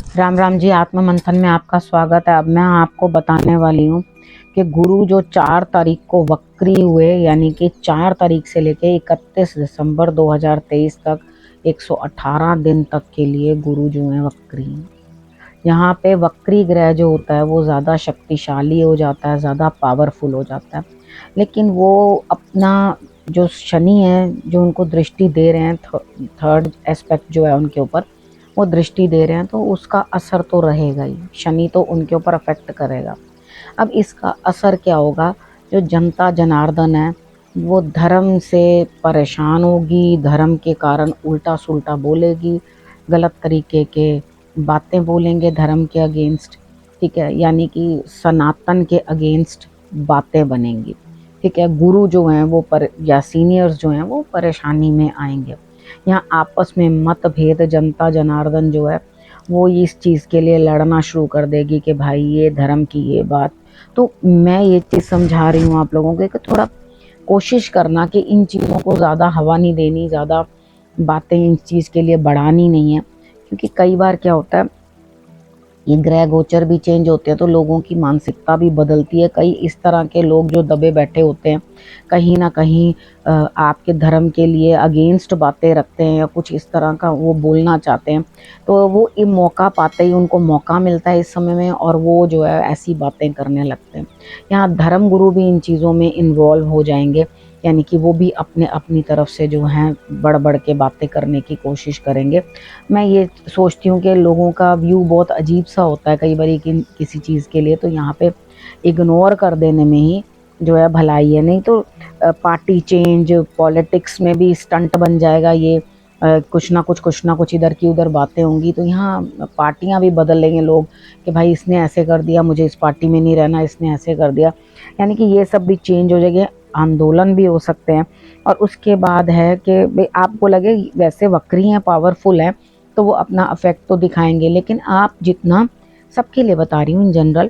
राम राम जी। आत्म मंथन में आपका स्वागत है। अब मैं आपको बताने वाली हूँ कि गुरु जो 4 तारीख को वक्री हुए, यानी कि 4 तारीख से लेके 31 दिसंबर 2023 तक 118 दिन तक के लिए गुरु जो है वक्री हैं। यहाँ पे वक्री ग्रह जो होता है वो ज़्यादा शक्तिशाली हो जाता है, ज़्यादा पावरफुल हो जाता है, लेकिन वो अपना जो शनि है जो उनको दृष्टि दे रहे हैं, थर्ड एस्पेक्ट जो है उनके ऊपर वो दृष्टि दे रहे हैं, तो उसका असर तो रहेगा ही। शनि तो उनके ऊपर अफेक्ट करेगा। अब इसका असर क्या होगा? जो जनता जनार्दन है वो धर्म से परेशान होगी, धर्म के कारण उल्टा सुल्टा बोलेगी, गलत तरीके के बातें बोलेंगे धर्म के अगेंस्ट। ठीक है, यानी कि सनातन के अगेंस्ट बातें बनेंगी। ठीक है, गुरु जो हैं वो या सीनियर्स जो हैं वो परेशानी में आएंगे। यहाँ आपस में मतभेद, जनता जनार्दन जो है वो इस चीज़ के लिए लड़ना शुरू कर देगी कि भाई ये धर्म की ये बात। तो मैं ये चीज़ समझा रही हूँ आप लोगों को कि थोड़ा कोशिश करना कि इन चीज़ों को ज़्यादा हवा नहीं देनी, ज़्यादा बातें इस चीज़ के लिए बढ़ानी नहीं है, क्योंकि कई बार क्या होता है ये ग्रह गोचर भी चेंज होते हैं तो लोगों की मानसिकता भी बदलती है। कई इस तरह के लोग जो दबे बैठे होते हैं, कहीं ना कहीं आपके धर्म के लिए अगेंस्ट बातें रखते हैं या कुछ इस तरह का वो बोलना चाहते हैं, तो वो ये मौका पाते ही उनको मौका मिलता है इस समय में, और वो जो है ऐसी बातें करने लगते हैं। यहाँ धर्म गुरु भी इन चीज़ों में इन्वॉल्व हो जाएंगे, यानी कि वो भी अपने अपनी तरफ से जो हैं बढ़ बढ़ के बातें करने की कोशिश करेंगे। मैं ये सोचती हूँ कि लोगों का व्यू बहुत अजीब सा होता है कई बार किसी चीज़ के लिए, तो यहाँ पे इग्नोर कर देने में ही जो है भलाई है। नहीं तो पार्टी चेंज, पॉलिटिक्स में भी स्टंट बन जाएगा ये। कुछ ना कुछ इधर की उधर बातें होंगी, तो यहाँ पार्टियाँ भी बदल लेंगे लोग कि भाई इसने ऐसे कर दिया, मुझे इस पार्टी में नहीं रहना, इसने ऐसे कर दिया। यानी कि ये सब भी चेंज हो जाएंगे, आंदोलन भी हो सकते हैं। और उसके बाद है कि भाई आपको लगे वैसे वक्री हैं, पावरफुल हैं, तो वो अपना अफेक्ट तो दिखाएंगे, लेकिन आप जितना, सबके लिए बता रही हूँ इन जनरल,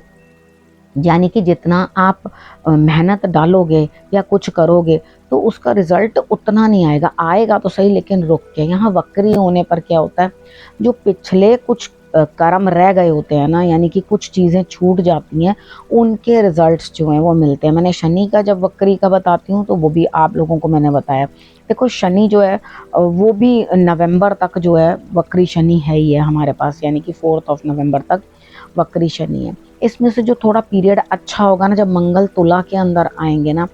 यानी कि जितना आप मेहनत डालोगे या कुछ करोगे तो उसका रिजल्ट उतना नहीं आएगा। आएगा तो सही लेकिन रुक के। यहाँ वक्री होने पर क्या होता है, जो पिछले कुछ कर्म रह गए होते हैं ना, यानी कि कुछ चीज़ें छूट जाती हैं, उनके रिजल्ट्स जो हैं वो मिलते हैं। मैंने शनि का जब वक्री का बताती हूँ तो वो भी आप लोगों को मैंने बताया। देखो शनि जो है वो भी नवंबर तक जो है वक्री शनि है ही है हमारे पास, यानी कि 4 नवंबर तक वक्री शनि है। इसमें से जो थोड़ा पीरियड अच्छा होगा ना, जब मंगल तुला के अंदर आएंगे ना,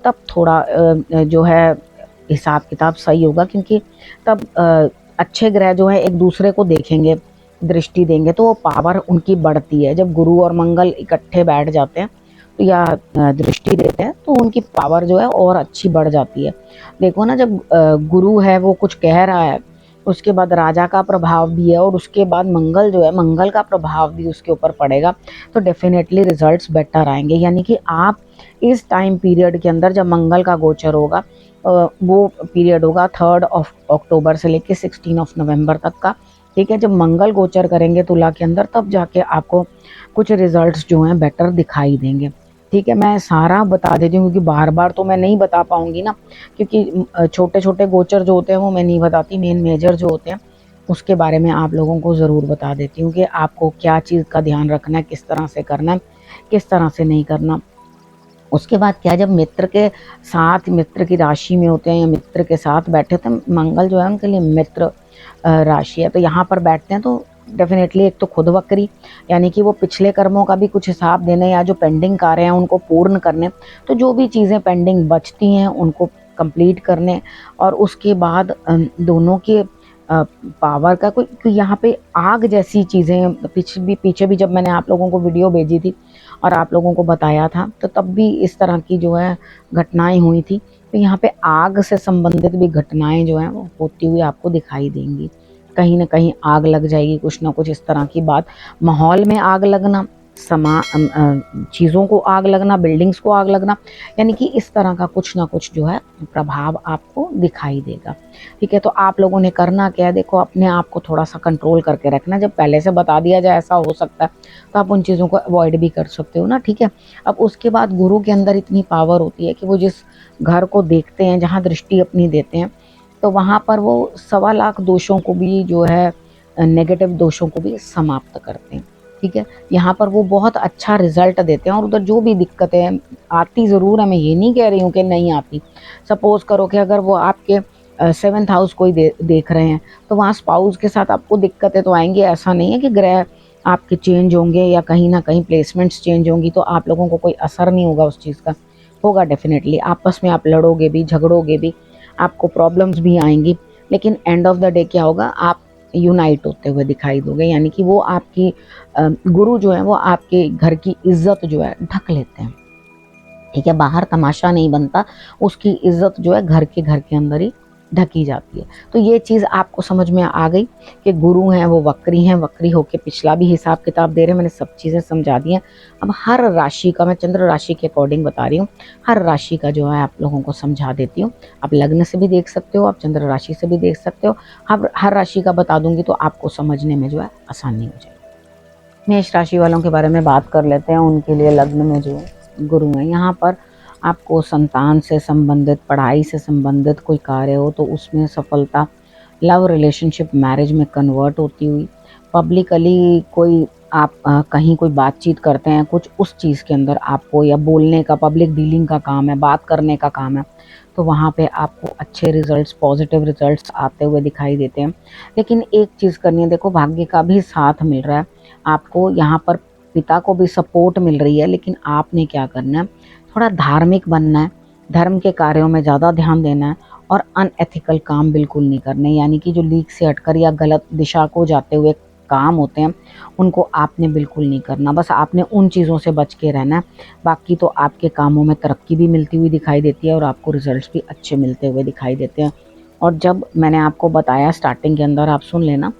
तब थोड़ा जो है हिसाब किताब सही होगा, क्योंकि तब अच्छे ग्रह जो है एक दूसरे को देखेंगे, दृष्टि देंगे, तो वो पावर उनकी बढ़ती है। जब गुरु और मंगल इकट्ठे बैठ जाते हैं तो या दृष्टि देते हैं तो उनकी पावर जो है और अच्छी बढ़ जाती है। देखो ना, जब गुरु है वो कुछ कह रहा है, उसके बाद राजा का प्रभाव भी है, और उसके बाद मंगल जो है, मंगल का प्रभाव भी उसके ऊपर पड़ेगा, तो डेफिनेटली रिजल्ट्स बेटर आएंगे। यानी कि आप इस टाइम पीरियड के अंदर जब मंगल का गोचर होगा, वो पीरियड होगा 3 अक्टूबर से लेके 16 नवंबर तक का। ठीक है, जब मंगल गोचर करेंगे तुला के अंदर, तब जाके आपको कुछ रिजल्ट्स जो हैं बेटर दिखाई देंगे। ठीक है, मैं सारा बता देती हूँ क्योंकि बार बार तो मैं नहीं बता पाऊंगी ना, क्योंकि छोटे छोटे गोचर जो होते हैं वो मैं नहीं बताती, मेन मेजर जो होते हैं उसके बारे में आप लोगों को ज़रूर बता देती हूँ कि आपको क्या चीज़ का ध्यान रखना है, किस तरह से करना है, किस तरह से नहीं करना। उसके बाद क्या, जब मित्र के साथ, मित्र की राशि में होते हैं या मित्र के साथ बैठे होते हैं, मंगल जो है उनके लिए मित्र राशि है, तो यहाँ पर बैठते हैं तो डेफिनेटली एक तो खुद वक्री, यानी कि वो पिछले कर्मों का भी कुछ हिसाब देने या जो पेंडिंग कार्य हैं उनको पूर्ण करने, तो जो भी चीज़ें पेंडिंग बचती हैं उनको कंप्लीट करने। और उसके बाद दोनों के पावर का कोई यहाँ पे आग जैसी चीज़ें, पीछे भी जब मैंने आप लोगों को वीडियो भेजी थी और आप लोगों को बताया था, तो तब भी इस तरह की जो है घटनाएं हुई थी। तो यहाँ पे आग से संबंधित भी घटनाएं जो हैं वो होती हुई आपको दिखाई देंगी। कहीं ना कहीं आग लग जाएगी, कुछ ना कुछ इस तरह की बात, माहौल में आग लगना, चीज़ों को आग लगना, बिल्डिंग्स को आग लगना, यानी कि इस तरह का कुछ ना कुछ जो है प्रभाव आपको दिखाई देगा। ठीक है, तो आप लोगों ने करना क्या है, देखो अपने आप को थोड़ा सा कंट्रोल करके रखना। जब पहले से बता दिया जाए ऐसा हो सकता है तो आप उन चीज़ों को अवॉइड भी कर सकते हो ना। ठीक है, अब उसके बाद गुरु के अंदर इतनी पावर होती है कि वो जिस घर को देखते हैं, जहाँ दृष्टि अपनी देते हैं, तो वहाँ पर वो 1.25 लाख दोषों को भी जो है नेगेटिव दोषों को भी समाप्त करते हैं। ठीक है, यहाँ पर वो बहुत अच्छा रिजल्ट देते हैं। और उधर जो भी दिक्कतें आती ज़रूर है, मैं ये नहीं कह रही हूँ कि नहीं आती। सपोज़ करो कि अगर वो आपके 7th हाउस कोई देख रहे हैं, तो वहाँ स्पाउस के साथ आपको दिक्कतें तो आएंगी। ऐसा नहीं है कि ग्रह आपके चेंज होंगे या कहीं ना कहीं प्लेसमेंट्स चेंज होंगी तो आप लोगों को कोई असर नहीं होगा उस चीज़ का। होगा डेफिनेटली, आपस में आप लड़ोगे भी, झगड़ोगे भी, आपको प्रॉब्लम्स भी आएंगी, लेकिन एंड ऑफ द डे क्या होगा, आप यूनाइट होते हुए दिखाई दोगे। यानी कि वो आपकी गुरु जो है वो आपके घर की इज्जत जो है ढक लेते हैं। ठीक है, बाहर तमाशा नहीं बनता, उसकी इज्जत जो है घर के अंदर ही ढकी जाती है। तो ये चीज़ आपको समझ में आ गई कि गुरु हैं वो वक्री हैं, वक्री होके पिछला भी हिसाब किताब दे रहे हैं। मैंने सब चीज़ें समझा दी हैं। अब हर राशि का मैं चंद्र राशि के अकॉर्डिंग बता रही हूँ, हर राशि का जो है आप लोगों को समझा देती हूँ। आप लग्न से भी देख सकते हो, आप चंद्र राशि से भी देख सकते हो। हर राशि का बता दूंगी तो आपको समझने में जो है आसानी हो जाएगी। मेष राशि वालों के बारे में बात कर लेते हैं। उनके लिए लग्न में जो गुरु है, यहाँ पर आपको संतान से संबंधित, पढ़ाई से संबंधित कोई कार्य हो तो उसमें सफलता, लव रिलेशनशिप मैरिज में कन्वर्ट होती हुई, पब्लिकली कोई आप कहीं कोई बातचीत करते हैं, कुछ उस चीज़ के अंदर आपको, या बोलने का, पब्लिक डीलिंग का काम है, बात करने का काम है, तो वहाँ पे आपको अच्छे रिजल्ट्स, पॉजिटिव रिजल्ट्स आते हुए दिखाई देते हैं। लेकिन एक चीज़ करनी है, देखो भाग्य का भी साथ मिल रहा है आपको, यहाँ पर पिता को भी सपोर्ट मिल रही है, लेकिन आपने क्या करना है, थोड़ा धार्मिक बनना है, धर्म के कार्यों में ज़्यादा ध्यान देना है और अनएथिकल काम बिल्कुल नहीं करने। यानी कि जो लीक से हटकर या गलत दिशा को जाते हुए काम होते हैं उनको आपने बिल्कुल नहीं करना। बस आपने उन चीज़ों से बच के रहना है। बाकी तो आपके कामों में तरक्की भी मिलती हुई दिखाई देती है और आपको रिजल्ट्स भी अच्छे मिलते हुए दिखाई देते हैं। और जब मैंने आपको बताया स्टार्टिंग के अंदर, आप सुन लेना,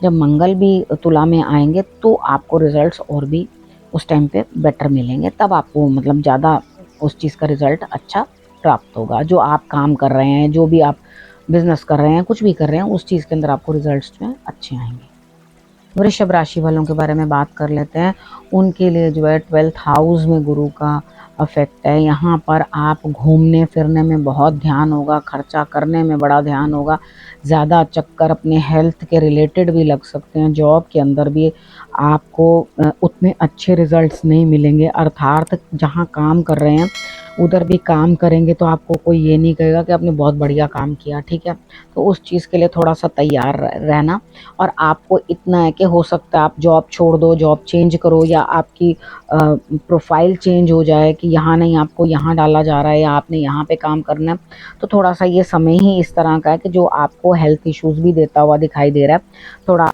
जब मंगल भी तुला में आएंगे तो आपको रिजल्ट्स और भी उस टाइम पे बेटर मिलेंगे। तब आपको मतलब ज़्यादा उस चीज़ का रिजल्ट अच्छा प्राप्त होगा। जो आप काम कर रहे हैं, जो भी आप बिजनेस कर रहे हैं, कुछ भी कर रहे हैं, उस चीज़ के अंदर आपको रिजल्ट्स जो है अच्छे आएंगे। वृषभ राशि वालों के बारे में बात कर लेते हैं। उनके लिए जो है 12th हाउस में गुरु का अफेक्ट है। यहाँ पर आप घूमने फिरने में बहुत ध्यान होगा, खर्चा करने में बड़ा ध्यान होगा, ज़्यादा चक्कर अपने हेल्थ के रिलेटेड भी लग सकते हैं। जॉब के अंदर भी आपको उतने अच्छे रिजल्ट्स नहीं मिलेंगे, अर्थात जहाँ काम कर रहे हैं उधर भी काम करेंगे तो आपको कोई ये नहीं कहेगा कि आपने बहुत बढ़िया काम किया। ठीक है, तो उस चीज़ के लिए थोड़ा सा तैयार रहना। और आपको इतना है कि हो सकता है आप जॉब छोड़ दो, जॉब चेंज करो, या आपकी प्रोफाइल चेंज हो जाए कि यहाँ नहीं, आपको यहाँ डाला जा रहा है या आपने यहाँ पे काम करना है। तो थोड़ा सा ये समय ही इस तरह का है कि जो आपको हेल्थ इश्यूज भी देता हुआ दिखाई दे रहा है। थोड़ा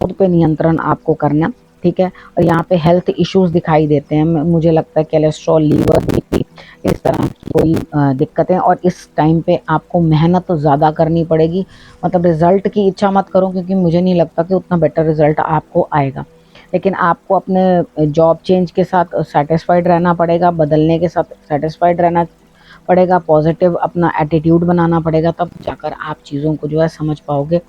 खुद पे नियंत्रण आपको करना। ठीक है, और यहाँ पे हेल्थ इश्यूज दिखाई देते हैं। मुझे लगता है कोलेस्ट्रॉल, लीवर, बीपी, इस तरह की कोई दिक्कतें। और इस टाइम पे आपको मेहनत तो ज़्यादा करनी पड़ेगी। मतलब रिजल्ट की इच्छा मत करो, क्योंकि मुझे नहीं लगता कि उतना बेटर रिजल्ट आपको आएगा। लेकिन आपको अपने जॉब चेंज के साथ सेटिस्फाइड रहना पड़ेगा, बदलने के साथ सेटिस्फाइड रहना पड़ेगा, पॉजिटिव अपना एटीट्यूड बनाना पड़ेगा, तब जाकर आप चीज़ों को जो है समझ पाओगे,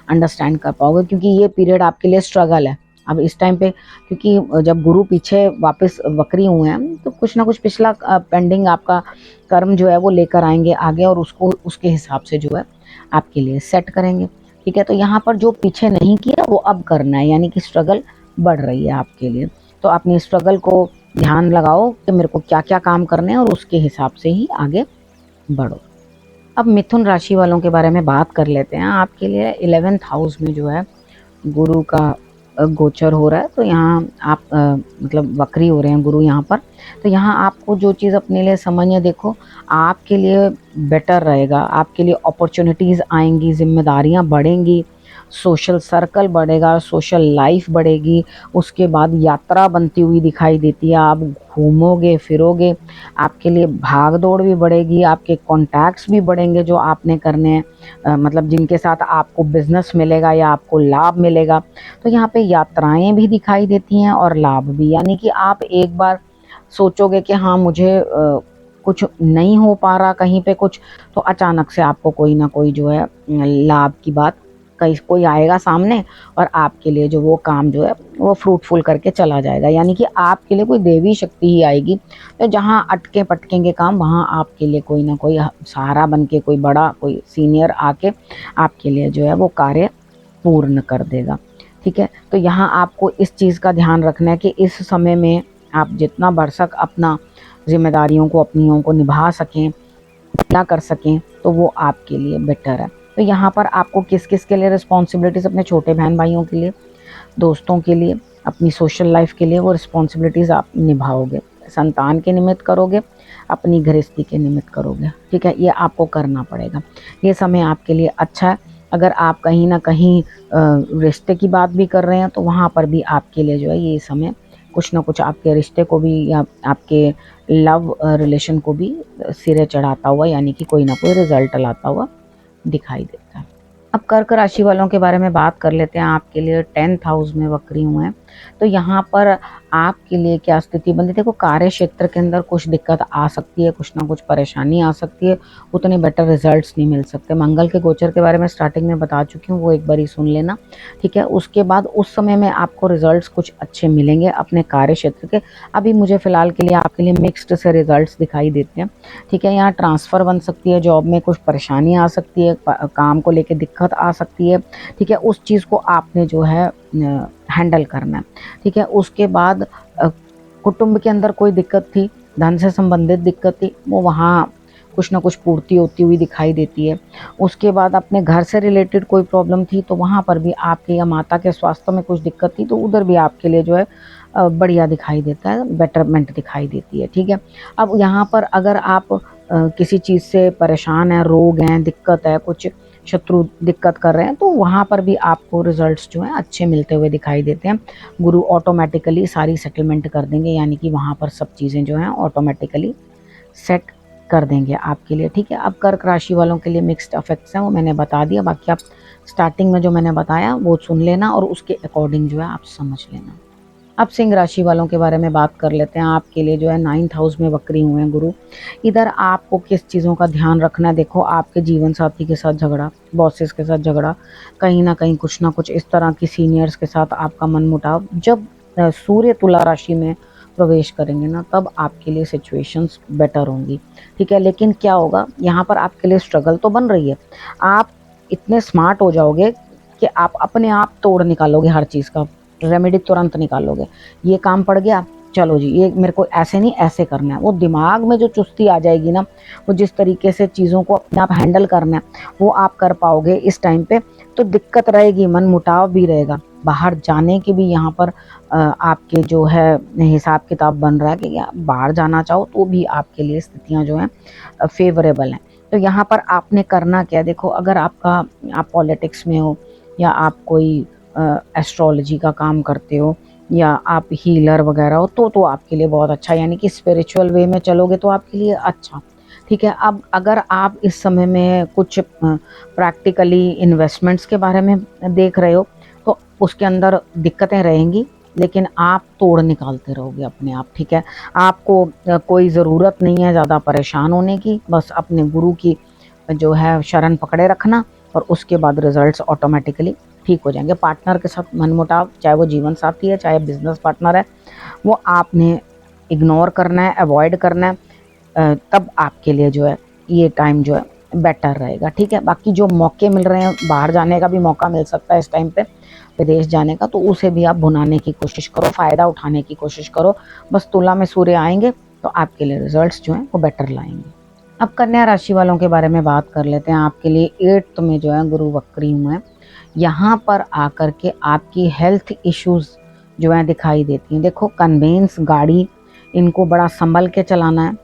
अंडरस्टैंड कर पाओगे। क्योंकि ये पीरियड आपके लिए स्ट्रगल है अब इस टाइम पे, क्योंकि जब गुरु पीछे वापस वक्री हुए हैं तो कुछ ना कुछ पिछला पेंडिंग आपका कर्म जो है वो लेकर आएंगे आगे, और उसको उसके हिसाब से जो है आपके लिए सेट करेंगे। ठीक है, तो यहाँ पर जो पीछे नहीं किया वो अब करना है, यानी कि स्ट्रगल बढ़ रही है आपके लिए। तो अपनी स्ट्रगल को ध्यान लगाओ कि मेरे को क्या क्या काम करने हैं और उसके हिसाब से ही आगे बढ़ो। अब मिथुन राशि वालों के बारे में बात कर लेते हैं। आपके लिए 11th हाउस में जो है गुरु का गोचर हो रहा है। तो यहाँ आप मतलब वक्री हो रहे हैं गुरु यहाँ पर। तो यहाँ आपको जो चीज़ अपने लिए समझिए, देखो आपके लिए बेटर रहेगा, आपके लिए अपॉर्चुनिटीज़ आएंगी, जिम्मेदारियाँ बढ़ेंगी, सोशल सर्कल बढ़ेगा, सोशल लाइफ बढ़ेगी। उसके बाद यात्रा बनती हुई दिखाई देती है, आप घूमोगे फिरोगे, आपके लिए भाग दौड़ भी बढ़ेगी, आपके कॉन्टैक्ट्स भी बढ़ेंगे जो आपने करने हैं, मतलब जिनके साथ आपको बिजनेस मिलेगा या आपको लाभ मिलेगा। तो यहाँ पे यात्राएं भी दिखाई देती हैं और लाभ भी। यानी कि आप एक बार सोचोगे कि हाँ मुझे कुछ नहीं हो पा रहा कहीं पे कुछ, तो अचानक से आपको कोई ना कोई जो है लाभ की बात कहीं कोई आएगा सामने, और आपके लिए जो वो काम जो है वो फ्रूटफुल करके चला जाएगा। यानी कि आपके लिए कोई देवी शक्ति ही आएगी। तो जहाँ अटके पटकेंगे काम, वहाँ आपके लिए कोई ना कोई सहारा बन के, कोई बड़ा कोई सीनियर आके आपके लिए जो है वो कार्य पूर्ण कर देगा। ठीक है। तो यहाँ आपको इस चीज़ का ध्यान रखना है कि इस समय में आप जितना भरसक अपना जिम्मेदारियों को अपनियों को निभा सकें, पूरा कर सकें, तो वो आपके लिए बेटर है। तो यहाँ पर आपको किस किस के लिए रिस्पॉन्सिबिलिटीज़, अपने छोटे बहन भाइयों के लिए, दोस्तों के लिए, अपनी सोशल लाइफ के लिए वो रिस्पॉन्सिबिलिटीज़ आप निभाओगे। संतान के निमित्त करोगे, अपनी गृहस्थी के निमित्त करोगे, ठीक है। ये आपको करना पड़ेगा। ये समय आपके लिए अच्छा है। अगर आप कहीं ना कहीं रिश्ते की बात भी कर रहे हैं तो वहाँ पर भी आपके लिए जो है ये समय कुछ ना कुछ आपके रिश्ते को भी या आपके लव रिलेशन को भी सिरे चढ़ाता हुआ, यानी कि कोई ना कोई रिजल्ट लाता हुआ दिखाई देता है। अब कर्क राशि वालों के बारे में बात कर लेते हैं। आपके लिए 10th हाउस में वक्री हुए हैं, तो यहाँ पर आपके लिए क्या स्थिति बनती है। देखो, कार्य क्षेत्र के अंदर कुछ दिक्कत आ सकती है, कुछ ना कुछ परेशानी आ सकती है, उतने बेटर रिजल्ट्स नहीं मिल सकते। मंगल के गोचर के बारे में स्टार्टिंग में बता चुकी हूँ, वो एक बार ही सुन लेना, ठीक है। उसके बाद उस समय में आपको रिजल्ट्स कुछ अच्छे मिलेंगे अपने कार्य क्षेत्र के। अभी मुझे फिलहाल के लिए आपके लिए मिक्स्ड से रिजल्ट्स दिखाई देते हैं, ठीक है। यहाँ ट्रांसफ़र बन सकती है, जॉब में कुछ परेशानी आ सकती है, काम को लेकर दिक्कत आ सकती है, ठीक है। उस चीज़ को आपने जो है हैंडल करना है, ठीक है। उसके बाद कुटुंब के अंदर कोई दिक्कत थी, धन से संबंधित दिक्कत थी, वो वहाँ कुछ ना कुछ पूर्ति होती हुई दिखाई देती है। उसके बाद अपने घर से रिलेटेड कोई प्रॉब्लम थी तो वहाँ पर भी आपके या माता के स्वास्थ्य में कुछ दिक्कत थी, तो उधर भी आपके लिए जो है बढ़िया दिखाई देता है, बेटरमेंट दिखाई देती है, ठीक है। अब यहाँ पर अगर आप किसी चीज़ से परेशान हैं, रोग हैं, दिक्कत है, कुछ शत्रु दिक्कत कर रहे हैं, तो वहाँ पर भी आपको रिजल्ट्स जो हैं अच्छे मिलते हुए दिखाई देते हैं। गुरु ऑटोमेटिकली सारी सेटलमेंट कर देंगे, यानी कि वहाँ पर सब चीज़ें जो हैं ऑटोमेटिकली सेट कर देंगे आपके लिए, ठीक है। अब कर्क राशि वालों के लिए मिक्स्ड इफेक्ट्स हैं, वो मैंने बता दिया। बाकी आप स्टार्टिंग में जो मैंने बताया वो सुन लेना और उसके अकॉर्डिंग जो है आप समझ लेना। अब सिंह राशि वालों के बारे में बात कर लेते हैं। आपके लिए जो है 9th हाउस में वक्री हुए हैं गुरु। इधर आपको किस चीज़ों का ध्यान रखना है। देखो, आपके जीवन साथी के साथ झगड़ा, बॉसेस के साथ झगड़ा, कहीं ना कहीं कुछ ना कुछ इस तरह की सीनियर्स के साथ आपका मनमुटाव। जब सूर्य तुला राशि में प्रवेश करेंगे ना, तब आपके लिए सिचुएशंस बेटर होंगी, ठीक है। लेकिन क्या होगा, यहाँ पर आपके लिए स्ट्रगल तो बन रही है। आप इतने स्मार्ट हो जाओगे कि आप अपने आप तोड़ निकालोगे, हर चीज़ का रेमेडी तुरंत निकालोगे। ये काम पड़ गया, चलो जी ये मेरे को ऐसे नहीं ऐसे करना है। वो दिमाग में जो चुस्ती आ जाएगी ना, वो जिस तरीके से चीज़ों को अपने आप हैंडल करना है वो आप कर पाओगे इस टाइम पे। तो दिक्कत रहेगी, मन मुटाव भी रहेगा, बाहर जाने की भी यहाँ पर आपके जो है हिसाब किताब बन रहा है कि बाहर जाना चाहो तो भी आपके लिए स्थितियाँ जो हैं फेवरेबल हैं। तो यहाँ पर आपने करना क्या, देखो, अगर आप पॉलिटिक्स में हो या आप कोई एस्ट्रोलॉजी का काम करते हो या आप हीलर वगैरह हो, तो आपके लिए बहुत अच्छा, यानी कि स्पिरिचुअल वे में चलोगे तो आपके लिए अच्छा, ठीक है। अब अगर आप इस समय में कुछ प्रैक्टिकली इन्वेस्टमेंट्स के बारे में देख रहे हो तो उसके अंदर दिक्कतें रहेंगी, लेकिन आप तोड़ निकालते रहोगे अपने आप, ठीक है। आपको कोई ज़रूरत नहीं है ज़्यादा परेशान होने की, बस अपने गुरु की जो है शरण पकड़े रखना और उसके बाद रिजल्ट्स ऑटोमेटिकली ठीक हो जाएंगे। पार्टनर के साथ मनमुटाव, चाहे वो जीवन साथी है चाहे बिजनेस पार्टनर है, वो आपने इग्नोर करना है, अवॉइड करना है। तब आपके लिए जो है ये टाइम जो है बेटर रहेगा, ठीक है। बाकी जो मौके मिल रहे हैं, बाहर जाने का भी मौका मिल सकता है इस टाइम पे, विदेश जाने का, तो उसे भी आप भुनाने की कोशिश करो, फ़ायदा उठाने की कोशिश करो। बस तुला में सूर्य आएंगे तो आपके लिए रिजल्ट्स जो हैं वो बेटर लाएंगे। अब कन्या राशि वालों के बारे में बात कर लेते हैं। आपके लिए 8th में जो है गुरु वक्री हुए हैं। यहाँ पर आकर के आपकी हेल्थ इश्यूज जो है दिखाई देती हैं। देखो, कन्वेंस गाड़ी, इनको बड़ा संभल के चलाना है,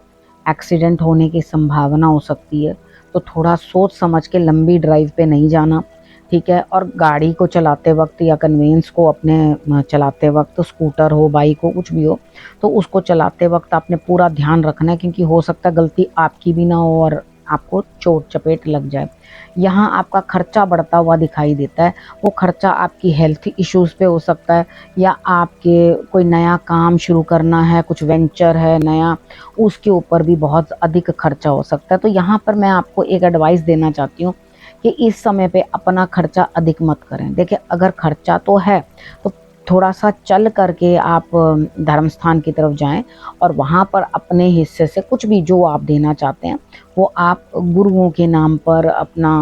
एक्सीडेंट होने की संभावना हो सकती है, तो थोड़ा सोच समझ के लंबी ड्राइव पे नहीं जाना, ठीक है। और गाड़ी को चलाते वक्त या कन्वेंस को अपने चलाते वक्त, स्कूटर हो, बाइक हो, कुछ भी हो, तो उसको चलाते वक्त आपने पूरा ध्यान रखना है, क्योंकि हो सकता है गलती आपकी भी ना हो और आपको चोट चपेट लग जाए। यहाँ आपका खर्चा बढ़ता हुआ दिखाई देता है। वो खर्चा आपकी हेल्थ इश्यूज़ पे हो सकता है, या आपके कोई नया काम शुरू करना है, कुछ वेंचर है नया, उसके ऊपर भी बहुत अधिक खर्चा हो सकता है। तो यहाँ पर मैं आपको एक एडवाइस देना चाहती हूँ कि इस समय पे अपना खर्चा अधिक मत करें। देखिए, अगर खर्चा तो है तो थोड़ा सा चल करके आप धर्म स्थान की तरफ जाएं और वहाँ पर अपने हिस्से से कुछ भी जो आप देना चाहते हैं वो आप गुरुओं के नाम पर अपना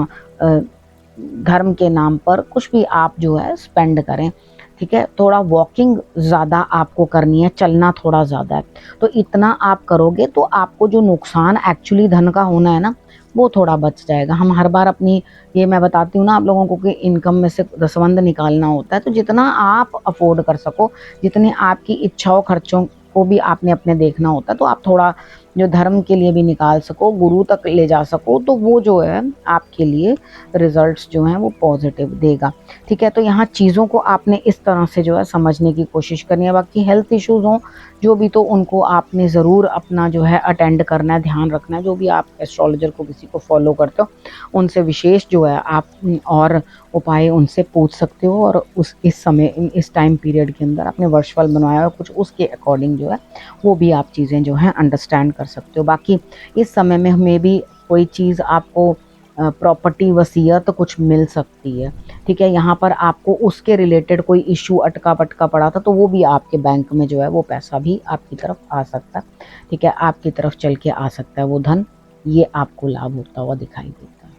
धर्म के नाम पर कुछ भी आप जो है स्पेंड करें, ठीक है। थोड़ा वॉकिंग ज़्यादा आपको करनी है, चलना थोड़ा ज़्यादा है, तो इतना आप करोगे तो आपको जो नुकसान एक्चुअली धन का होना है ना, वो थोड़ा बच जाएगा। हम हर बार अपनी, ये मैं बताती हूँ ना आप लोगों को, कि इनकम में से दसवंध निकालना होता है, तो जितना आप अफोर्ड कर सको, जितनी आपकी इच्छाओं खर्चों को भी आपने अपने देखना होता है, तो आप थोड़ा जो धर्म के लिए भी निकाल सको, गुरु तक ले जा सको, तो वो जो है आपके लिए रिजल्ट्स जो हैं वो पॉजिटिव देगा, ठीक है। तो यहाँ चीज़ों को आपने इस तरह से जो है समझने की कोशिश करनी है। बाकी हेल्थ इश्यूज हों जो भी, तो उनको आपने ज़रूर अपना जो है अटेंड करना है, ध्यान रखना है। जो भी आप एस्ट्रोलॉजर को किसी को फॉलो करते हो, उनसे विशेष जो है आप और उपाय उनसे पूछ सकते हो, और इस समय इस टाइम पीरियड के अंदर आपने वर्षफल बनवाया और कुछ उसके अकॉर्डिंग जो है वो भी आप चीज़ें जो हैं अंडरस्टैंड कर सकते हो। बाकी इस समय में हमें भी कोई चीज़ आपको प्रॉपर्टी वसीयत कुछ मिल सकती है, ठीक है। यहाँ पर आपको उसके रिलेटेड कोई इशू अटका पटका पड़ा था, तो वो भी आपके बैंक में जो है वो पैसा भी आपकी तरफ आ सकता है, ठीक है। आपकी तरफ चल के आ सकता है वो धन, ये आपको लाभ होता हुआ दिखाई देता है।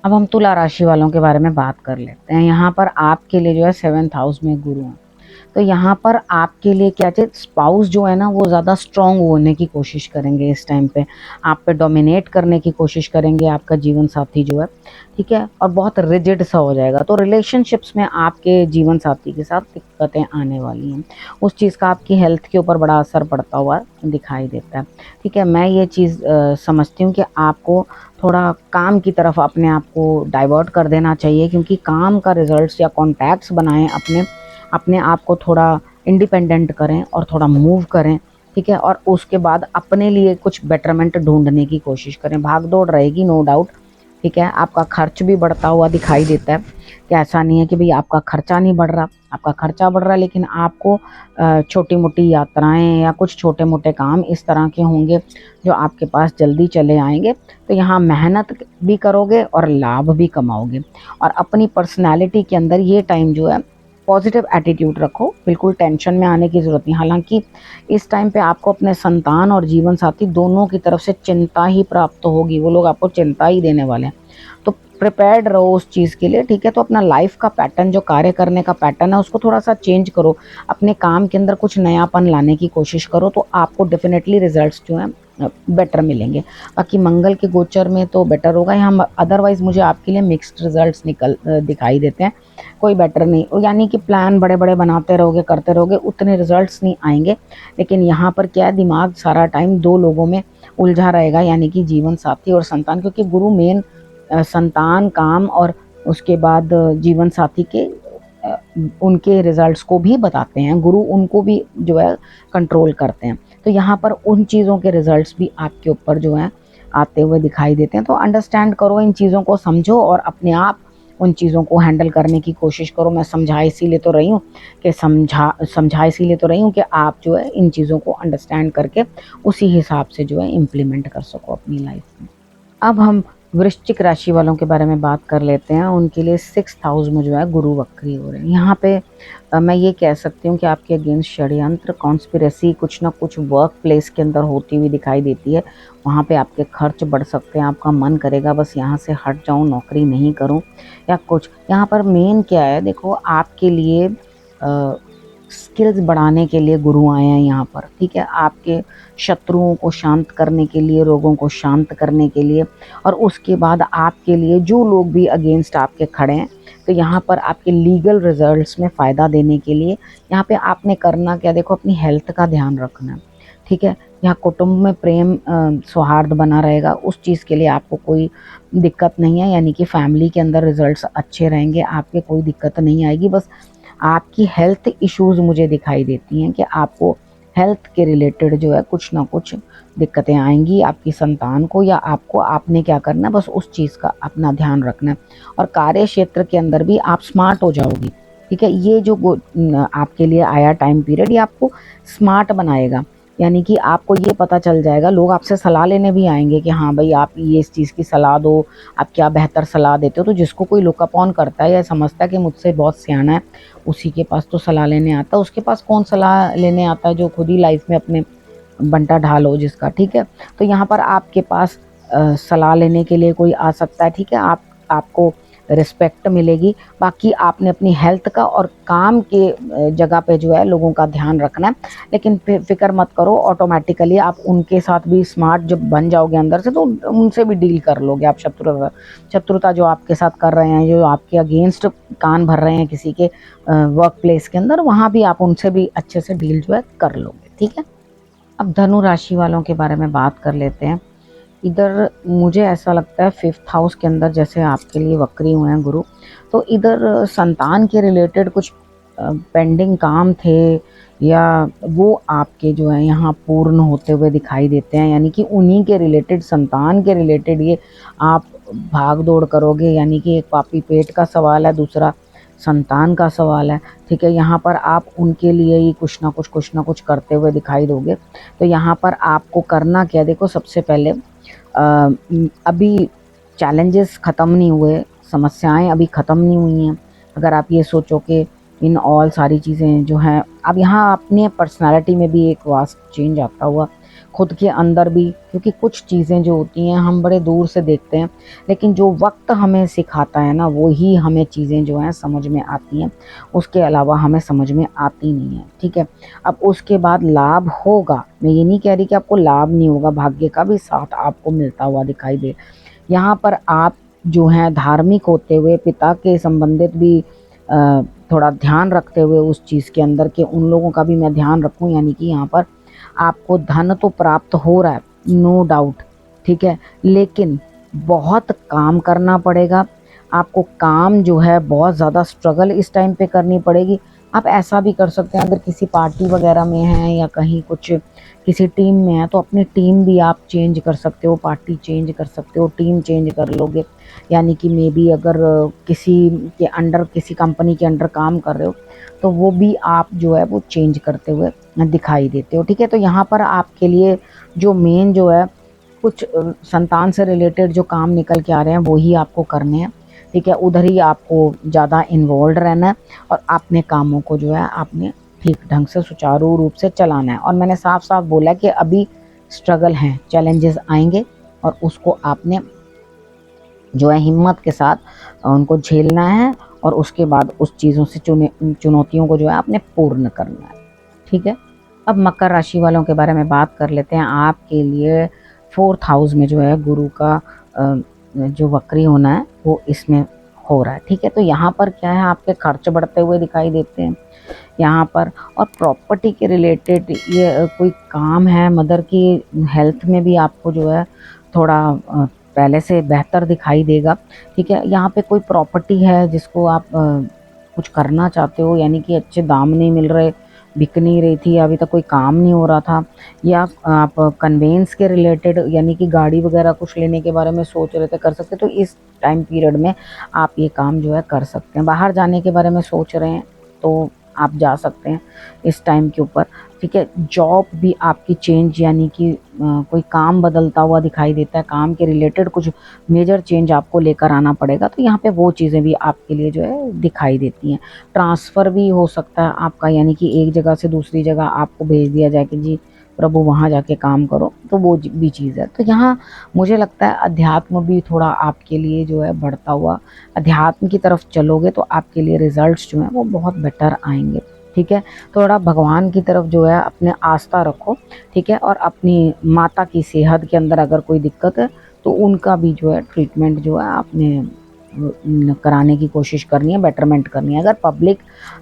अब हम तुला राशि वालों के बारे में बात कर लेते हैं। यहाँ पर आपके लिए जो है 7th हाउस में गुरु है, तो यहाँ पर आपके लिए क्या चाहिए, स्पाउस जो है ना वो ज़्यादा स्ट्रांग होने की कोशिश करेंगे इस टाइम पे, आप पे डोमिनेट करने की कोशिश करेंगे आपका जीवन साथी जो है, ठीक है। और बहुत रिजिड सा हो जाएगा, तो रिलेशनशिप्स में आपके जीवन साथी के साथ दिक्कतें आने वाली हैं। उस चीज़ का आपकी हेल्थ के ऊपर बड़ा असर पड़ता हुआ दिखाई देता है, ठीक है। मैं ये चीज़ समझती हूँ कि आपको थोड़ा काम की तरफ अपने आप को डाइवर्ट कर देना चाहिए, क्योंकि काम का रिजल्ट्स या कॉन्टैक्ट्स बनाएं, अपने आप को थोड़ा इंडिपेंडेंट करें और थोड़ा मूव करें, ठीक है। और उसके बाद अपने लिए कुछ बेटरमेंट ढूंढने की कोशिश करें। भाग दौड़ रहेगी नो डाउट, ठीक है। आपका खर्च भी बढ़ता हुआ दिखाई देता है, कि ऐसा नहीं है कि भाई आपका खर्चा नहीं बढ़ रहा, आपका खर्चा बढ़ रहा है, लेकिन आपको छोटी मोटी यात्राएं या कुछ छोटे मोटे काम इस तरह के होंगे जो आपके पास जल्दी चले आएंगे। तो यहाँ मेहनत भी करोगे और लाभ भी कमाओगे, और अपनी पर्सनैलिटी के अंदर ये टाइम जो है पॉजिटिव एटीट्यूड रखो, बिल्कुल टेंशन में आने की ज़रूरत नहीं। हालांकि इस टाइम पे आपको अपने संतान और जीवन साथी दोनों की तरफ से चिंता ही प्राप्त होगी, वो लोग आपको चिंता ही देने वाले हैं, तो प्रिपेयर्ड रहो उस चीज़ के लिए, ठीक है। तो अपना लाइफ का पैटर्न, जो कार्य करने का पैटर्न है, उसको थोड़ा सा चेंज करो, अपने काम के अंदर कुछ नयापन लाने की कोशिश करो, तो आपको डेफिनेटली रिजल्ट्स जो हैं बेटर मिलेंगे। बाकी मंगल के गोचर में तो बेटर होगा यहाँ, अदरवाइज मुझे आपके लिए मिक्स्ड रिजल्ट्स दिखाई देते हैं, कोई बेटर नहीं। यानी कि प्लान बड़े बड़े बनाते रहोगे, करते रहोगे, उतने रिजल्ट्स नहीं आएंगे। लेकिन यहाँ पर क्या है, दिमाग सारा टाइम दो लोगों में उलझा रहेगा, यानी कि जीवन साथी और संतान, क्योंकि गुरु मेन संतान, काम और उसके बाद जीवन साथी के उनके रिजल्ट्स को भी बताते हैं, गुरु उनको भी जो है कंट्रोल करते हैं। तो यहाँ पर उन चीज़ों के रिजल्ट्स भी आपके ऊपर जो है आते हुए दिखाई देते हैं। तो अंडरस्टैंड करो, इन चीज़ों को समझो और अपने आप उन चीज़ों को हैंडल करने की कोशिश करो। मैं समझा इसीलिए तो रही हूँ कि समझा इसीलिए तो रही हूँ कि आप जो है इन चीज़ों को अंडरस्टैंड करके उसी हिसाब से जो है इम्प्लीमेंट कर सको अपनी लाइफ में। अब हम वृश्चिक राशि वालों के बारे में बात कर लेते हैं। उनके लिए 6th हाउस में जो है गुरु वक्री हो रहे हैं। यहाँ पे मैं ये कह सकती हूँ कि आपके अगेंस्ट षड्यंत्र, कॉन्स्पिरेसी कुछ ना कुछ वर्क प्लेस के अंदर होती हुई दिखाई देती है। वहाँ पे आपके खर्च बढ़ सकते हैं, आपका मन करेगा बस यहाँ से हट जाऊँ, नौकरी नहीं करूँ या कुछ। यहाँ पर मेन क्या है, देखो आपके लिए स्किल्स बढ़ाने के लिए गुरु आए हैं यहाँ पर, ठीक है। आपके शत्रुओं को शांत करने के लिए, रोगों को शांत करने के लिए, और उसके बाद आपके लिए जो लोग भी अगेंस्ट आपके खड़े हैं, तो यहाँ पर आपके लीगल रिजल्ट्स में फ़ायदा देने के लिए यहाँ पे आपने करना क्या, देखो अपनी हेल्थ का ध्यान रखना, ठीक है। यहाँ कुटुंब में प्रेम सौहार्द बना रहेगा, उस चीज़ के लिए आपको कोई दिक्कत नहीं है, यानी कि फैमिली के अंदर रिजल्ट्स अच्छे रहेंगे, आपके कोई दिक्कत नहीं आएगी। बस आपकी हेल्थ इश्यूज़ मुझे दिखाई देती हैं कि आपको हेल्थ के रिलेटेड जो है कुछ ना कुछ दिक्कतें आएंगी, आपकी संतान को या आपको। आपने क्या करना है, बस उस चीज़ का अपना ध्यान रखना है। और कार्य क्षेत्र के अंदर भी आप स्मार्ट हो जाओगी, ठीक है। ये जो आपके लिए आया टाइम पीरियड, ये आपको स्मार्ट बनाएगा, यानी कि आपको ये पता चल जाएगा, लोग आपसे सलाह लेने भी आएंगे कि हाँ भाई आप ये इस चीज़ की सलाह दो, आप क्या बेहतर सलाह देते हो। तो जिसको कोई लुक अप ऑन करता है या समझता है कि मुझसे बहुत सियाना है, उसी के पास तो सलाह लेने आता है। उसके पास कौन सलाह लेने आता है, जो खुद ही लाइफ में अपने बंटा ढाल हो जिसका, ठीक है। तो यहाँ पर आपके पास सलाह लेने के लिए कोई आ सकता है, ठीक है। आपको रिस्पेक्ट मिलेगी। बाकी आपने अपनी हेल्थ का और काम के जगह पे जो है लोगों का ध्यान रखना है, लेकिन फिक्र मत करो, ऑटोमेटिकली आप उनके साथ भी स्मार्ट जब बन जाओगे अंदर से तो उनसे भी डील कर लोगे आप। शत्रुता जो आपके साथ कर रहे हैं, जो आपके अगेंस्ट कान भर रहे हैं किसी के वर्क प्लेस के अंदर, वहाँ भी आप उनसे भी अच्छे से डील जो है कर लोगे। ठीक है, अब धनु राशि वालों के बारे में बात कर लेते हैं। इधर मुझे ऐसा लगता है 5th हाउस के अंदर जैसे आपके लिए वक्री हुए हैं गुरु, तो इधर संतान के रिलेटेड कुछ पेंडिंग काम थे या वो आपके जो है यहाँ पूर्ण होते हुए दिखाई देते हैं, यानी कि उन्हीं के रिलेटेड, संतान के रिलेटेड ये आप भाग दौड़ करोगे। यानी कि एक पापी पेट का सवाल है, दूसरा संतान का सवाल है। ठीक है, यहाँ पर आप उनके लिए ही कुछ ना कुछ करते हुए दिखाई दोगे। तो यहाँ पर आपको करना क्या, देखो सबसे पहले अभी चैलेंजेस ख़त्म नहीं हुए, समस्याएं अभी ख़त्म नहीं हुई हैं। अगर आप ये सोचो कि इन ऑल सारी चीज़ें जो हैं, अब यहाँ अपने पर्सनालिटी में भी एक वास्ट चेंज आता हुआ, खुद के अंदर भी, क्योंकि कुछ चीज़ें जो होती हैं हम बड़े दूर से देखते हैं, लेकिन जो वक्त हमें सिखाता है ना, वो ही हमें चीज़ें जो हैं समझ में आती हैं, उसके अलावा हमें समझ में आती नहीं है। ठीक है, अब उसके बाद लाभ होगा, मैं ये नहीं कह रही कि आपको लाभ नहीं होगा, भाग्य का भी साथ आपको मिलता हुआ दिखाई दे। यहाँ पर आप जो हैं धार्मिक होते हुए, पिता के संबंधित भी थोड़ा ध्यान रखते हुए उस चीज़ के अंदर कि उन लोगों का भी मैं ध्यान रखूं, यानी कि यहाँ पर आपको धन तो प्राप्त हो रहा है, नो डाउट। ठीक है, लेकिन बहुत काम करना पड़ेगा आपको, काम जो है बहुत ज़्यादा स्ट्रगल इस टाइम पे करनी पड़ेगी। आप ऐसा भी कर सकते हैं, अगर किसी पार्टी वगैरह में हैं या कहीं कुछ किसी टीम में है, तो अपनी टीम भी आप चेंज कर सकते हो, पार्टी चेंज कर सकते हो, टीम चेंज कर लोगे। यानी कि मे बी अगर किसी के अंडर, किसी कंपनी के अंडर काम कर रहे हो, तो वो भी आप जो है वो चेंज करते हुए दिखाई देते हो। ठीक है, तो यहाँ पर आपके लिए जो मेन जो है, कुछ संतान से रिलेटेड जो काम निकल के आ रहे हैं वो ही आपको करने हैं। ठीक है, उधर ही आपको ज़्यादा इन्वॉल्व रहना है और अपने कामों को जो है आपने ठीक ढंग से सुचारू रूप से चलाना है। और मैंने साफ साफ बोला कि अभी स्ट्रगल हैं, चैलेंजेस आएंगे और उसको आपने जो है हिम्मत के साथ उनको झेलना है और उसके बाद उस चीज़ों से चुनौतियों को जो है आपने पूर्ण करना है। ठीक है, अब मकर राशि वालों के बारे में बात कर लेते हैं। आपके लिए 4th हाउस में जो है गुरु का जो वक्री होना है वो इसमें हो रहा है। ठीक है, तो यहाँ पर क्या है, आपके खर्च बढ़ते हुए दिखाई देते हैं यहाँ पर, और प्रॉपर्टी के रिलेटेड ये कोई काम है, मदर की हेल्थ में भी आपको जो है थोड़ा पहले से बेहतर दिखाई देगा। ठीक है, यहाँ पे कोई प्रॉपर्टी है जिसको आप कुछ करना चाहते हो, यानी कि अच्छे दाम नहीं मिल रहे, बिक नहीं रही थी, अभी तक कोई काम नहीं हो रहा था, या आप कन्वेंस के रिलेटेड यानी कि गाड़ी वगैरह कुछ लेने के बारे में सोच रहे थे, कर सकते, तो इस टाइम पीरियड में आप ये काम जो है कर सकते हैं। बाहर जाने के बारे में सोच रहे हैं तो आप जा सकते हैं इस टाइम के ऊपर। ठीक है, जॉब भी आपकी चेंज, यानी कि कोई काम बदलता हुआ दिखाई देता है, काम के रिलेटेड कुछ मेजर चेंज आपको लेकर आना पड़ेगा, तो यहाँ पे वो चीज़ें भी आपके लिए जो है दिखाई देती हैं। ट्रांसफ़र भी हो सकता है आपका, यानी कि एक जगह से दूसरी जगह आपको भेज दिया जाए कि जी प्रभु वहाँ जाके काम करो, तो वो भी चीज़ है। तो यहाँ मुझे लगता है अध्यात्म भी थोड़ा आपके लिए जो है बढ़ता हुआ, अध्यात्म की तरफ चलोगे तो आपके लिए रिजल्ट्स जो हैं वो बहुत बेटर आएंगे। ठीक है, थोड़ा भगवान की तरफ जो है अपने आस्था रखो। ठीक है, और अपनी माता की सेहत के अंदर अगर कोई दिक्कत है तो उनका भी जो है ट्रीटमेंट जो है आपने कराने की कोशिश करनी है, बेटरमेंट करनी है। अगर पब्लिक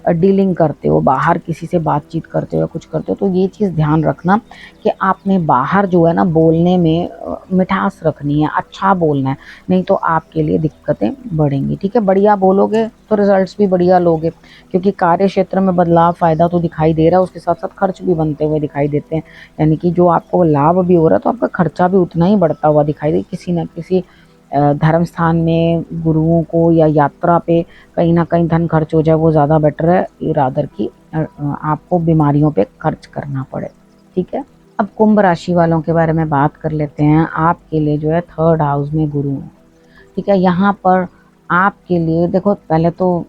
डीलिंग करते हो, बाहर किसी से बातचीत करते हो, कुछ करते हो, तो ये चीज़ ध्यान रखना कि आपने बाहर जो है ना बोलने में मिठास रखनी है, अच्छा बोलना है, नहीं तो आपके लिए दिक्कतें बढ़ेंगी। ठीक है, बढ़िया बोलोगे तो रिजल्ट्स भी बढ़िया लोगे, क्योंकि कार्य क्षेत्र में बदलाव, फ़ायदा तो दिखाई दे रहा है, उसके साथ साथ खर्च भी बनते हुए दिखाई देते हैं। यानी कि जो आपको लाभ भी हो रहा है तो आपका खर्चा भी उतना ही बढ़ता हुआ दिखाई दे। किसी न किसी धर्म स्थान में गुरुओं को या यात्रा पे कहीं ना कहीं धन खर्च हो जाए, वो ज़्यादा बेटर है रादर की आपको बीमारियों पे खर्च करना पड़े। ठीक है, अब कुंभ राशि वालों के बारे में बात कर लेते हैं। आपके लिए जो है 3rd हाउस में गुरु है। ठीक है, यहाँ पर आपके लिए देखो, पहले तो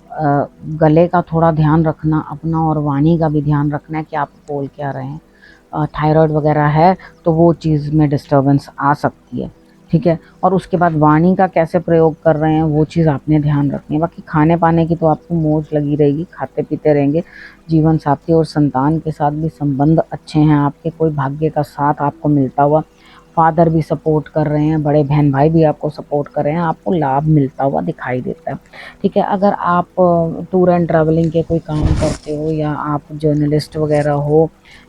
गले का थोड़ा ध्यान रखना अपना, और वाणी का भी ध्यान रखना है कि आप बोल क्या रहे हैं। थायराइड वगैरह है तो वो चीज़ में डिस्टर्बेंस आ सकती है। ठीक है। और उसके बाद वाणी का कैसे प्रयोग कर रहे हैं वो चीज़ आपने ध्यान रखनी है। बाकी खाने पाने की तो आपको मौज लगी रहेगी, खाते पीते रहेंगे। जीवन साथी और संतान के साथ भी संबंध अच्छे हैं आपके, कोई भाग्य का साथ आपको मिलता हुआ, फादर भी सपोर्ट कर रहे हैं, बड़े बहन भाई भी आपको सपोर्ट कर रहे हैं, आपको लाभ मिलता हुआ दिखाई देता है। ठीक है। अगर आप टूर एंड ट्रैवलिंग के कोई काम करते हो, या आप जर्नलिस्ट वगैरह हो,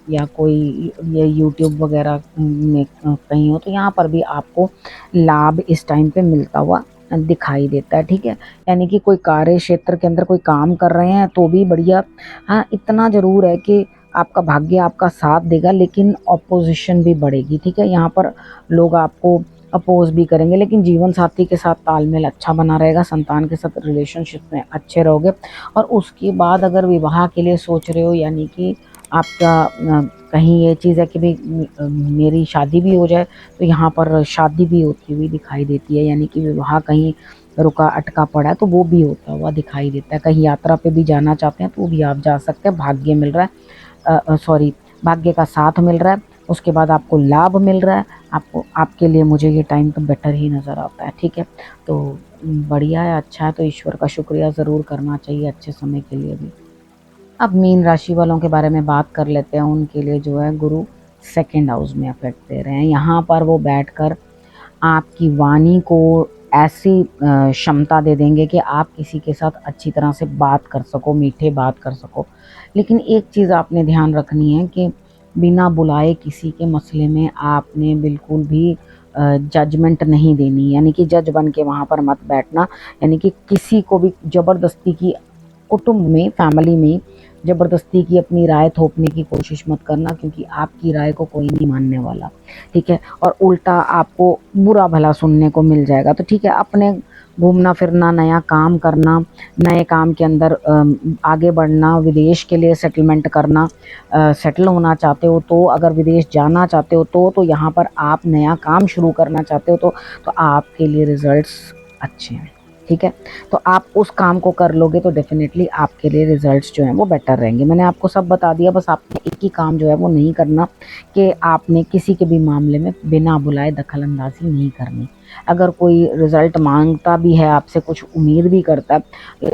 या कोई ये यूट्यूब वगैरह में कहीं हो, तो यहाँ पर भी आपको लाभ इस टाइम पे मिलता हुआ दिखाई देता है। ठीक है। यानी कि कोई कार्य क्षेत्र के अंदर कोई काम कर रहे हैं तो भी बढ़िया। हाँ, इतना ज़रूर है कि आपका भाग्य आपका साथ देगा, लेकिन ऑपोजिशन भी बढ़ेगी। ठीक है। यहाँ पर लोग आपको अपोज भी करेंगे, लेकिन जीवन साथी के साथ तालमेल अच्छा बना रहेगा, संतान के साथ रिलेशनशिप में अच्छे रहोगे। और उसके बाद अगर विवाह के लिए सोच रहे हो, यानी कि आपका कहीं ये चीज़ है कि भाई मेरी शादी भी हो जाए, तो यहाँ पर शादी भी होती हुई दिखाई देती है। यानी कि विवाह कहीं रुका अटका पड़ा है तो वो भी होता हुआ दिखाई देता है। कहीं यात्रा पे भी जाना चाहते हैं तो भी आप जा सकते हैं, भाग्य मिल रहा है, सॉरी, भाग्य का साथ मिल रहा है। उसके बाद आपको लाभ मिल रहा है। आपको, आपके लिए मुझे ये टाइम तो बेटर ही नज़र आता है। ठीक है। तो बढ़िया है, अच्छा है, तो ईश्वर का शुक्रिया ज़रूर करना चाहिए अच्छे समय के लिए भी। अब मीन राशि वालों के बारे में बात कर लेते हैं। उनके लिए जो है गुरु सेकंड हाउस में इफेक्ट दे रहे हैं। यहाँ पर वो बैठकर आपकी वाणी को ऐसी क्षमता दे देंगे कि आप किसी के साथ अच्छी तरह से बात कर सको, मीठे बात कर सको। लेकिन एक चीज़ आपने ध्यान रखनी है कि बिना बुलाए किसी के मसले में आपने बिल्कुल भी जजमेंट नहीं देनी, यानी कि जज बन के वहाँ पर मत बैठना। यानी कि किसी को भी ज़बरदस्ती की, कुटुंब में, फैमिली में ज़बरदस्ती की अपनी राय थोपने की कोशिश मत करना, क्योंकि आपकी राय को कोई नहीं मानने वाला। ठीक है। और उल्टा आपको बुरा भला सुनने को मिल जाएगा। तो ठीक है, अपने घूमना फिरना, नया काम करना, नए काम के अंदर आगे बढ़ना, विदेश के लिए सेटलमेंट करना, सेटल होना चाहते हो तो, अगर विदेश जाना चाहते हो तो यहाँ पर आप नया काम शुरू करना चाहते हो तो आपके लिए रिजल्ट्स अच्छे हैं। ठीक है। तो आप उस काम को कर लोगे तो डेफिनेटली आपके लिए रिजल्ट्स जो हैं वो बेटर रहेंगे। मैंने आपको सब बता दिया, बस आपने एक ही काम जो है वो नहीं करना कि आपने किसी के भी मामले में बिना बुलाए दखल अंदाजी नहीं करनी। अगर कोई रिजल्ट मांगता भी है आपसे, कुछ उम्मीद भी करता है,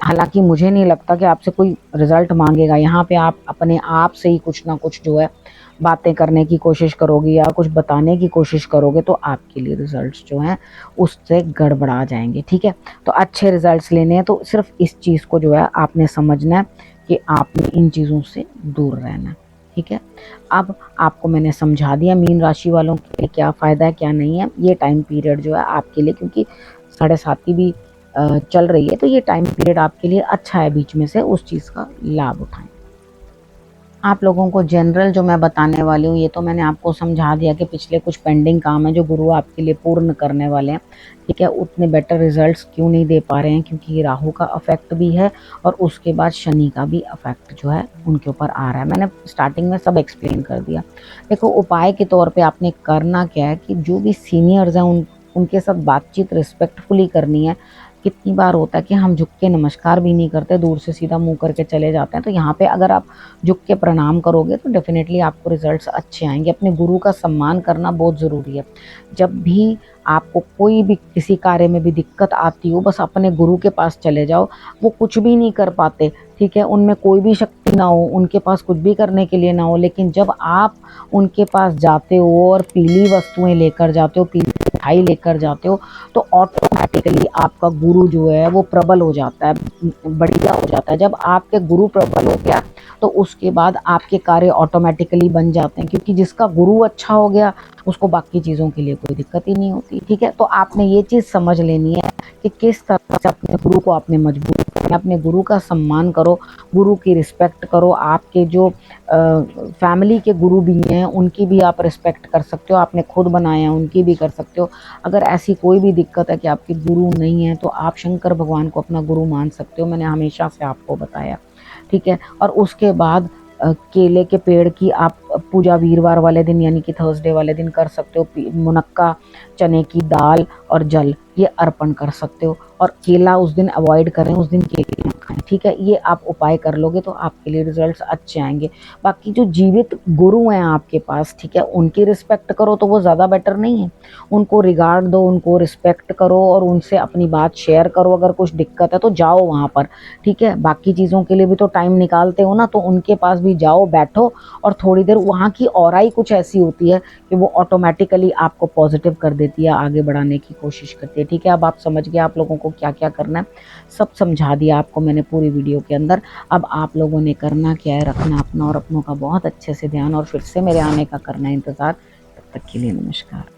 हालांकि मुझे नहीं लगता कि आपसे कोई रिजल्ट मांगेगा। यहाँ पे आप अपने आप से ही कुछ ना कुछ जो है बातें करने की कोशिश करोगे या कुछ बताने की कोशिश करोगे तो आपके लिए रिजल्ट्स जो हैं उससे गड़बड़ा जाएंगे। ठीक है। तो अच्छे रिजल्ट्स लेने हैं तो सिर्फ इस चीज़ को जो है आपने समझना है कि आपने इन चीज़ों से दूर रहना है। ठीक है। अब आपको मैंने समझा दिया मीन राशि वालों के लिए क्या फ़ायदा है क्या नहीं है। ये टाइम पीरियड जो है आपके लिए, क्योंकि 7.5 भी चल रही है, तो ये टाइम पीरियड आपके लिए अच्छा है, बीच में से उस चीज़ का लाभ उठाएं। आप लोगों को जनरल जो मैं बताने वाली हूँ, ये तो मैंने आपको समझा दिया कि पिछले कुछ पेंडिंग काम है जो गुरु आपके लिए पूर्ण करने वाले हैं। ठीक है। उतने बेटर रिजल्ट्स क्यों नहीं दे पा रहे हैं, क्योंकि ये राहु का अफेक्ट भी है और उसके बाद शनि का भी अफेक्ट जो है उनके ऊपर आ रहा है। मैंने स्टार्टिंग में सब एक्सप्लेन कर दिया। देखो, उपाय के तौर पर आपने करना क्या है कि जो भी सीनियर्स हैं उनके साथ बातचीत रिस्पेक्टफुली करनी है। कितनी बार होता है कि हम झुक के नमस्कार भी नहीं करते, दूर से सीधा मुंह करके चले जाते हैं। तो यहाँ पे अगर आप झुक के प्रणाम करोगे तो डेफिनेटली आपको रिजल्ट्स अच्छे आएंगे। अपने गुरु का सम्मान करना बहुत ज़रूरी है। जब भी आपको कोई भी किसी कार्य में भी दिक्कत आती हो, बस अपने गुरु के पास चले जाओ। वो कुछ भी नहीं कर पाते, ठीक है, उनमें कोई भी शक्ति ना हो, उनके पास कुछ भी करने के लिए ना हो, लेकिन जब आप उनके पास जाते हो और पीली वस्तुएं लेकर जाते हो, पीली मिठाई लेकर जाते हो, तो ऑटोमेटिकली आपका गुरु जो है वो प्रबल हो जाता है, बढ़िया हो जाता है। जब आपके गुरु प्रबल हो गया तो उसके बाद आपके कार्य ऑटोमेटिकली बन जाते हैं, क्योंकि जिसका गुरु अच्छा हो गया उसको बाकी चीज़ों के लिए कोई दिक्कत ही नहीं होती। ठीक है। तो आपने ये चीज़ समझ लेनी है कि किस तरह से अपने गुरु को आपने मजबूत करना है। अपने गुरु का सम्मान करो, गुरु की रिस्पेक्ट करो। आपके जो फैमिली के गुरु भी हैं उनकी भी आप रिस्पेक्ट कर सकते हो, आपने खुद बनाए हैं उनकी भी कर सकते हो। अगर ऐसी कोई भी दिक्कत है कि आपके गुरु नहीं है तो आप शंकर भगवान को अपना गुरु मान सकते हो, मैंने हमेशा से आपको बताया। ठीक है। और उसके बाद केले के पेड़ की आप पूजा वीरवार वाले दिन यानी कि थर्सडे वाले दिन कर सकते हो। मुनक्का, चने की दाल और जल ये अर्पण कर सकते हो। और केला उस दिन अवॉइड करें, उस दिन केले मत खाएं, ठीक है। ये आप उपाय कर लोगे तो आपके लिए रिजल्ट्स अच्छे आएंगे। बाकी जो जीवित गुरु हैं आपके पास, ठीक है, उनकी रिस्पेक्ट करो तो वो ज़्यादा बेटर नहीं है। उनको रिगार्ड दो, उनको रिस्पेक्ट करो और उनसे अपनी बात शेयर करो। अगर कुछ दिक्कत है तो जाओ वहाँ पर, ठीक है। बाकी चीज़ों के लिए भी तो टाइम निकालते हो ना, तो उनके पास भी जाओ, बैठो और थोड़ी देर। वहाँ की ऑरा ही कुछ ऐसी होती है कि वो ऑटोमेटिकली आपको पॉजिटिव कर देती है, आगे बढ़ाने की कोशिश करती है, ठीक है। अब आप समझ गए आप लोगों को क्या क्या करना है, सब समझा दिया आपको मैंने पूरी वीडियो के अंदर। अब आप लोगों ने करना क्या है, रखना अपना और अपनों का बहुत अच्छे से ध्यान और फिर से मेरे आने का करना इंतज़ार। तब तक के लिए नमस्कार।